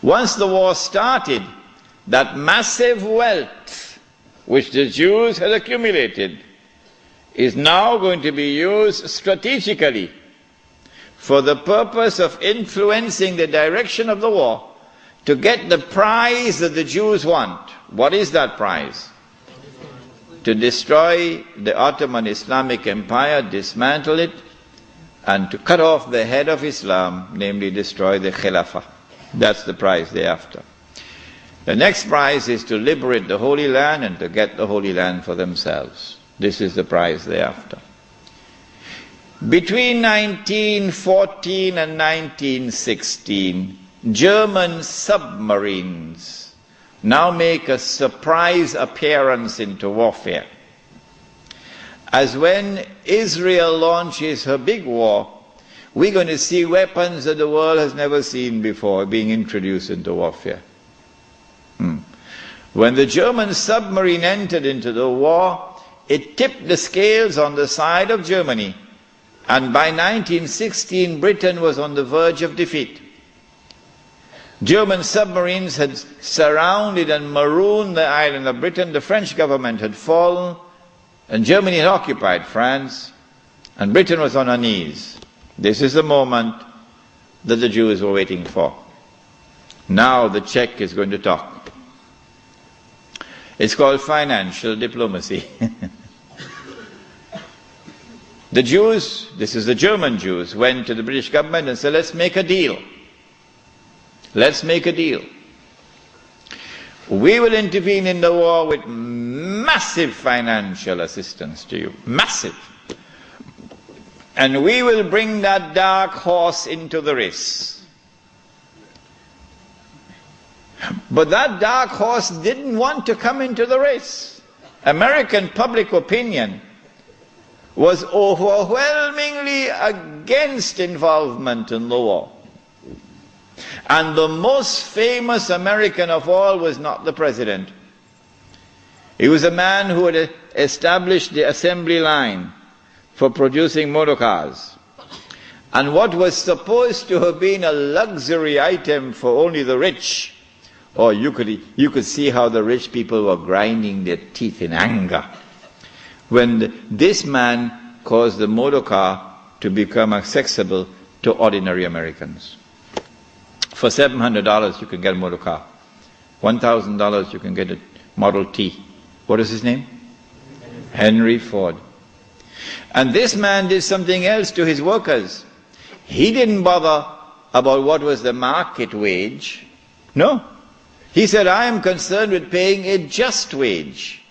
Once the war started, that massive wealth which the Jews had accumulated is now going to be used strategically for the purpose of influencing the direction of the war to get the prize that the Jews want. What is that prize? To destroy the Ottoman Islamic Empire, dismantle it, and to cut off the head of Islam, namely destroy the Caliphate. That's the prize they're after. The next prize is to liberate the Holy Land and to get the Holy Land for themselves. This is the prize they're after. Between 1914 and 1916, German submarines now make a surprise appearance into warfare. As when Israel launches her big war, we're going to see weapons that the world has never seen before being introduced into warfare. When the German submarine entered into the war, it tipped the scales on the side of Germany, and by 1916 Britain was on the verge of defeat. German submarines had surrounded and marooned the island of Britain. The French government had fallen, and Germany had occupied France, and Britain was on her knees. This is the moment that the Jews were waiting for. Now the Czech is going to talk. It's called financial diplomacy. The Jews, this is the German Jews, went to the British government and said, let's make a deal. Let's make a deal. We will intervene in the war with massive financial assistance to you. Massive. And we will bring that dark horse into the race. But that dark horse didn't want to come into the race. American public opinion was overwhelmingly against involvement in the war. And the most famous American of all was not the president. He was a man who had established the assembly line for producing motor cars. And what was supposed to have been a luxury item for only the rich, or you could see how the rich people were grinding their teeth in anger when this man caused the motor car to become accessible to ordinary Americans. For $700 you can get a motor car. $1,000 you can get a Model T. What is his name? Henry Ford. And this man did something else to his workers. He didn't bother about what was the market wage. No. He said, I am concerned with paying a just wage.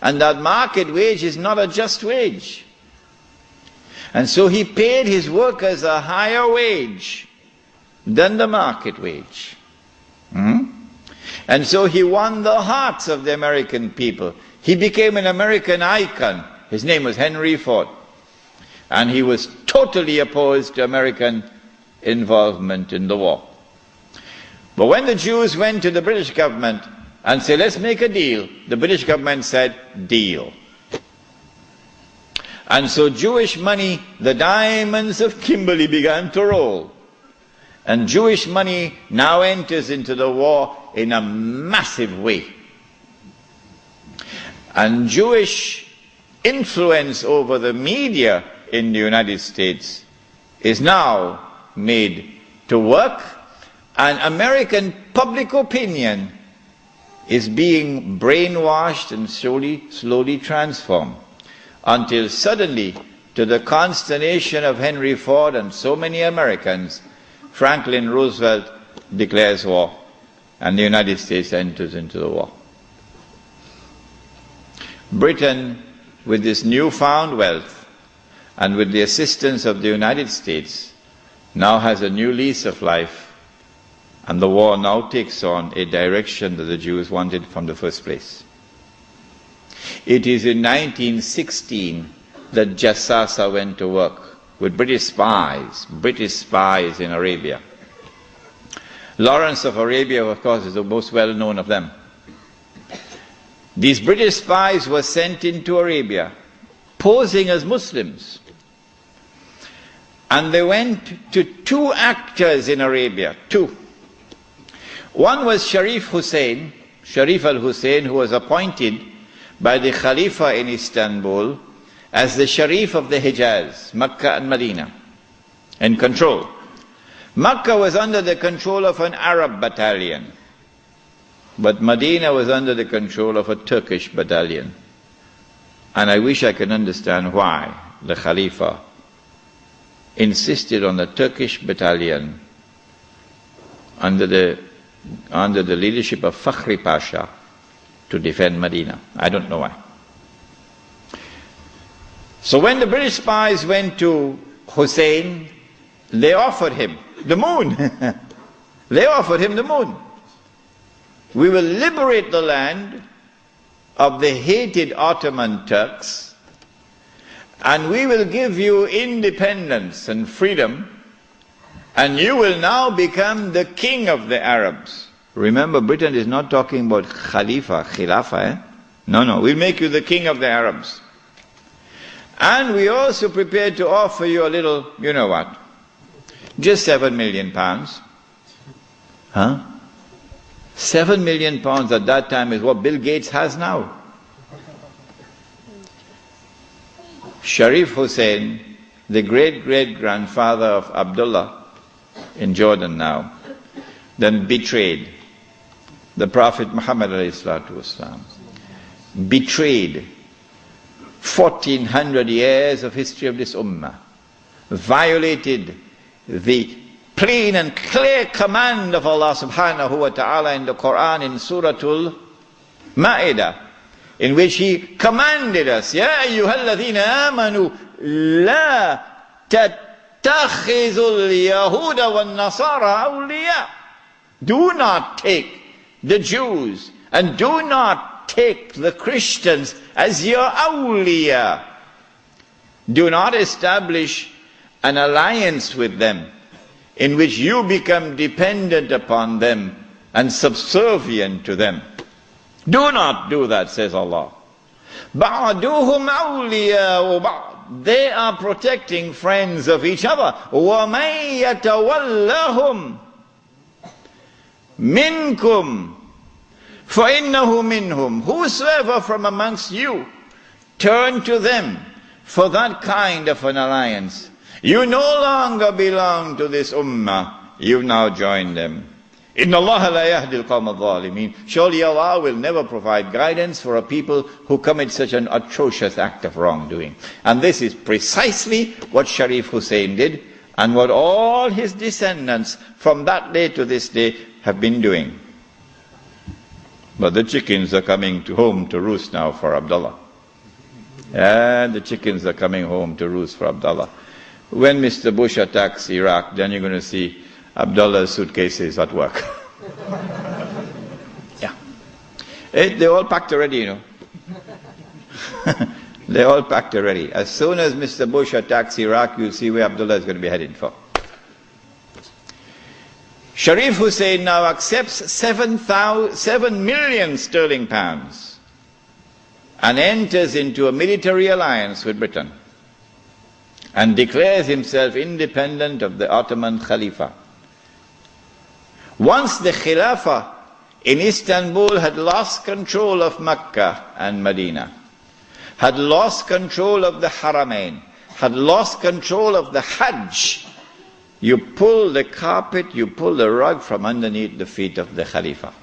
And that market wage is not a just wage. And so he paid his workers a higher wage than the market wage. And so he won the hearts of the American people. He became an American icon. His name was Henry Ford. And he was totally opposed to American involvement in the war. But when the Jews went to the British government and said, let's make a deal, the British government said, deal. And so Jewish money, the diamonds of Kimberley, began to roll. And Jewish money now enters into the war in a massive way. And Jewish influence over the media in the United States is now made to work, and American public opinion is being brainwashed and slowly transformed, until suddenly, to the consternation of Henry Ford and so many Americans, Franklin Roosevelt declares war, and the United States enters into the war. Britain, with this newfound wealth, and with the assistance of the United States, now has a new lease of life, and the war now takes on a direction that the Jews wanted from the first place. It is in 1916 that Jassasa went to work with British spies in Arabia. Lawrence of Arabia, of course, is the most well-known of them. These British spies were sent into Arabia, posing as Muslims. And they went to two actors in Arabia, two. One was Sharif al-Hussein, who was appointed by the Khalifa in Istanbul as the Sharif of the Hijaz, Makkah and Medina, in control. Makkah was under the control of an Arab battalion, but Medina was under the control of a Turkish battalion. And I wish I could understand why the Khalifa insisted on the Turkish battalion under the leadership of Fakhri Pasha to defend Medina. I don't know why. So when the British spies went to Hussein, they offered him the moon. They offered him the moon. We will liberate the land of the hated Ottoman Turks, and we will give you independence and freedom, and you will now become the king of the Arabs. Remember, Britain is not talking about Khilafah. No, we'll make you the king of the Arabs. And we also prepared to offer you a little, you know what, just £7 million. Huh? £7 million at that time is what Bill Gates has now. Sharif Hussein, the great-great-grandfather of Abdullah in Jordan now, then betrayed the Prophet Muhammad ﷺ, betrayed 1400 years of history of this ummah, violated the plain and clear command of Allah subhanahu wa ta'ala in the Quran in Suratul Ma'idah, in which He commanded us, Ya ayyuhalladhina amanu la tattakhizul yahuda wan nasara awliya. Do not take the Jews and do not take the Christians as your awliya. Do not establish an alliance with them in which you become dependent upon them and subservient to them. Do not do that, says Allah. بَعْدُهُمْ أَوْلِيَاءُ بَعْضٍ. They are protecting friends of each other. وَمَنْ يَتَوَلَّهُمْ مِنْكُمْ فَإِنَّهُ مِنْهُمْ. Whosoever from amongst you turn to them for that kind of an alliance, you no longer belong to this ummah, you've now joined them. Inna Allah la yahdi al-qawm al-zalimin. Surely Allah will never provide guidance for a people who commit such an atrocious act of wrongdoing. And this is precisely what Sharif Hussein did, and what all his descendants from that day to this day have been doing. But the chickens are coming home to roost now for Abdullah. And the chickens are coming home to roost for Abdullah. When Mr. Bush attacks Iraq, then you're going to see Abdullah's suitcases at work. Yeah. They're all packed already, you know. They're all packed already. As soon as Mr. Bush attacks Iraq, you'll see where Abdullah is going to be headed for. Sharif Hussein now accepts 7 million sterling pounds and enters into a military alliance with Britain and declares himself independent of the Ottoman Khalifa. Once the Khilafah in Istanbul had lost control of Mecca and Medina, had lost control of the Haramain, had lost control of the Hajj, you pull the carpet, you pull the rug from underneath the feet of the Khalifa.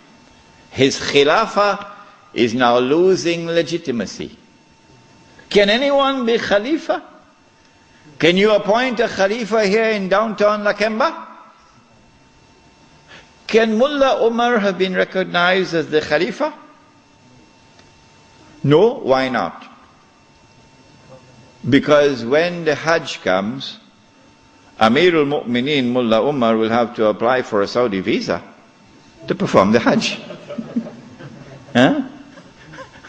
His Khilafah is now losing legitimacy. Can anyone be Khalifa? Can you appoint a Khalifa here in downtown Lakemba? Can Mullah Umar have been recognized as the Khalifa? No, why not? Because when the Hajj comes, Amirul Mu'mineen Mullah Umar will have to apply for a Saudi visa to perform the Hajj. Huh?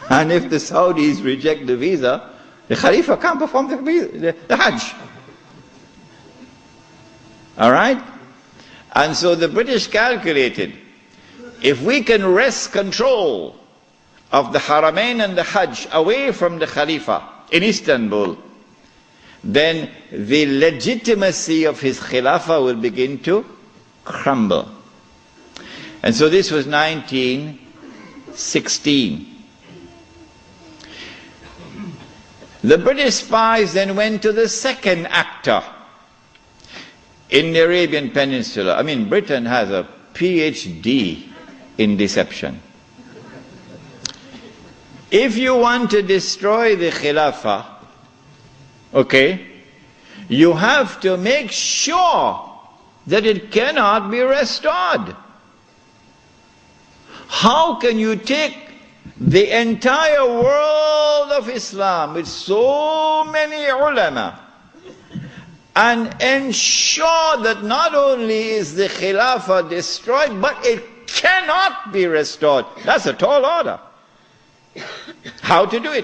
And if the Saudis reject the visa, the Khalifa can't perform the Hajj. Alright? And so the British calculated, if we can wrest control of the Haramain and the Hajj away from the Khalifa in Istanbul, then the legitimacy of his Khilafah will begin to crumble. And so this was 1916. The British spies then went to the second actor in the Arabian Peninsula. I mean, Britain has a PhD in deception. If you want to destroy the Khilafah, okay, you have to make sure that it cannot be restored. How can you take the entire world of Islam with so many ulama and ensure that not only is the Khilafah destroyed, but it cannot be restored? That's a tall order. How to do it?